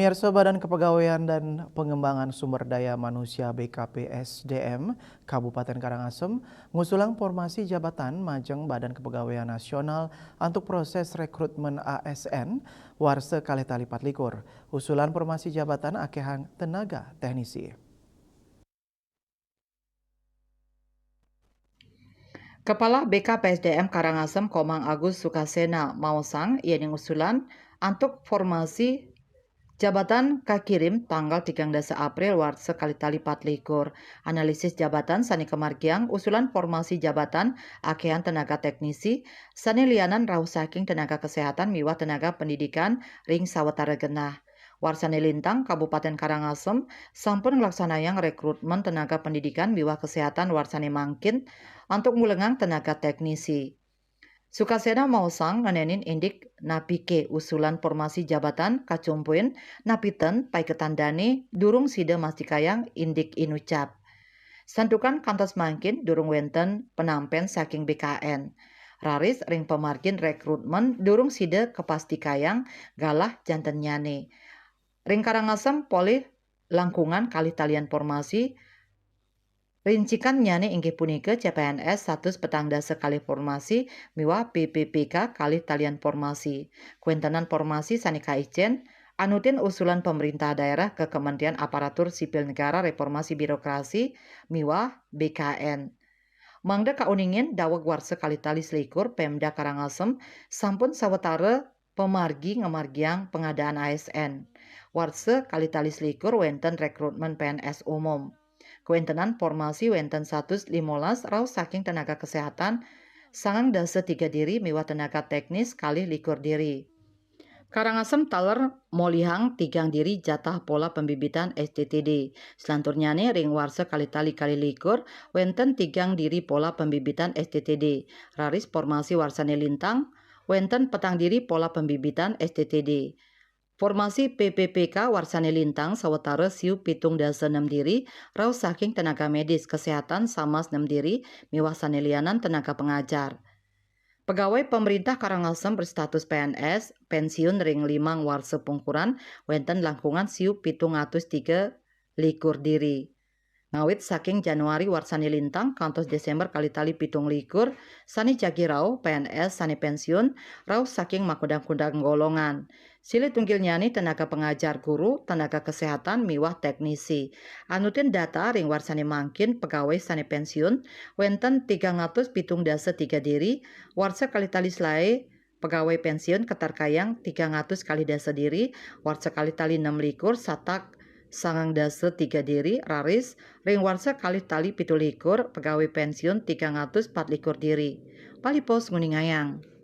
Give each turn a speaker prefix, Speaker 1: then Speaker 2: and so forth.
Speaker 1: Pemirsa Badan Kepegawaian dan Pengembangan Sumber Daya Manusia BKPSDM Kabupaten Karangasem ngusulang formasi jabatan Majeng Badan Kepegawaian Nasional untuk proses rekrutmen ASN Warse Kaletali Patlikur. Usulan formasi jabatan akehan tenaga teknisi.
Speaker 2: Kepala BKPSDM Karangasem Komang Agus Sukasena Mausang ia usulan untuk formasi jabatan kakirim tanggal 13 April warsa kalitali patlikur. Analisis jabatan sani kemargiang usulan formasi jabatan akehan tenaga teknisi sani lianan rau saking tenaga kesehatan miwah tenaga pendidikan ring sawetara genah. Warsani Lintang Kabupaten Karangasem sampun ngelaksanayang rekrutmen tenaga pendidikan miwah kesehatan warsani mangkin untuk ngulengang tenaga teknisi. Sukasena Mausang nganenin indik napike usulan formasi jabatan kacumpuin napiten pai ketandani durung sida mastikayang indik inucap. Santukan kantos mangkin durung wenten penampen saking BKN. Raris ring pemargin rekrutmen durung sida kepastikayang galah janten nyane. Ring Karangasem poli langkungan kali talian formasi rincikan nyane inggih punika CPNS 100 petangda sekali formasi miwa PPPK kali talian formasi. Kuentenan formasi sanika ijen anutin usulan pemerintah daerah ke Kementerian Aparatur Sipil Negara Reformasi Birokrasi miwa BKN. Mangda kauningin daweg warsa kali tali selikur Pemda Karangasem sampun sawetara pemargi ngemargiang pengadaan ASN. Warsa kali tali selikur wenten rekrutmen PNS umum. Kuentenan formasi wenten 115 rau saking tenaga kesehatan sangang dasa 3 diri miwah tenaga teknis kali likur diri. Karangasem taler molihang 3 diri jatah pola pembibitan STTD. Selanturnya ring warsa kali tali kali likur wenten 3 diri pola pembibitan STTD. Raris formasi warsane Lintang wenten petang diri pola pembibitan STTD. Formasi PPPK warsane Lintang sawetara siu pitung dasa 6 diri rau saking tenaga medis kesehatan sama 6 diri miwah sanelianan tenaga pengajar. Pegawai pemerintah Karangasem berstatus PNS pensiun ring 5 warsa pungkuran wenten langkungan siu pitung atus 3 likur diri. Ngawit saking Januari warsani Lintang kantos Desember kali tali pitung likur sani jagi rau PNS sani pensiun rau saking makudang-kudang golongan. Sili tunggil nyani tenaga pengajar guru, tenaga kesehatan miwah teknisi. Anutin data ring warsani mangkin pegawai sani pensiun wenten 300 pitung dasa 3 diri warsa kali tali selai pegawai pensiun ketarkayang 300 kali dasa diri warsa kali tali 6 likur satak sangang dasa 3 diri raris ring warsa kali tali 7 likur pegawai pensiun 304 likur diri. Palipos nguningayang.